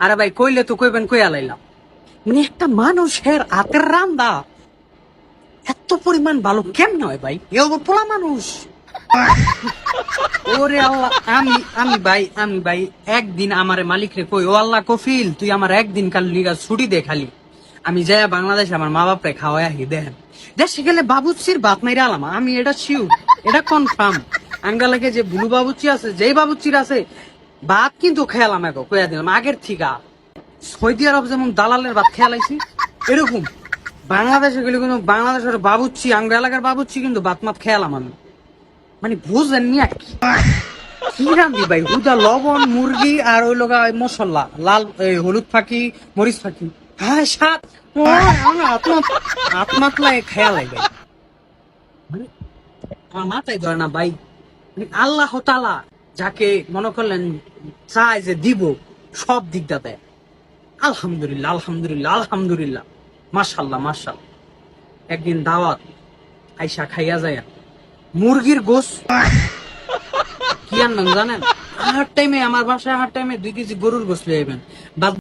আরে ভাই কইলে তো কইবেন কইয়া লাইলাম, মানে একটা মানুষের হাতের রান্দা এত পরিমাণ ভালো কেমনে হয় ভাই? এ পোলা মানুষ। ওরে আল্লাহ, আমি ভাই একদিন আমারে মালিক রে কই, ও আল্লাহ কফিল তুই আমার একদিন কাল লিগা ছুটি দে খালি, আমি যাই বাংলাদেশে আমার মা বাপরে খাওয়াই আহি। দেখেন দেশে গেলে বাবুচির ভাত মাইরা আলাম, আমি এটা শিওর, এটা কনফার্ম। আঙ্গালাকে যে বুলু বাবুচি আছে, যেই বাবুচির আছে, ভাত কিন্তু খেয়ালাম এখন কইয়া দিলাম আগের থিকা। সৌদি আরব যেমন দালালের ভাত খেয়ালাইছি, এরকম বাংলাদেশে গেলে কিন্তু বাংলাদেশের বাবুচি, আঙ্গ এলাকার বাবুচি কিন্তু ভাত মাত খেয়ালাম আমি। মানে বুঝলেন নি আর কি কি রান্ধি ভাই, হুদা লবণ মুরগি আর ওই লোক মশলা লাল হলুদ ফাঁকি মরিচ ফাঁকি, হ্যাঁ সাত আত্মাতলায় খেয়াল ভাই। মানে আমার মাথায় ধরে না ভাই, মানে আল্লাহ তাআলা যাকে মনে করলেন চায় যে দিব, সব দিকটা দেয়। আলহামদুলিল্লাহ আলহামদুলিল্লাহ আলহামদুলিল্লাহ, মাশাল্লাহ মাশাল্লাহ। একদিন দাওয়াত, আইসা খাইয়া যায় মুরগির গোশত, কি আনবেন জানেন? আহার টাইমে আমার বাসায় আহার টাইমে 2 কেজি গরুর গোশত লইবেন।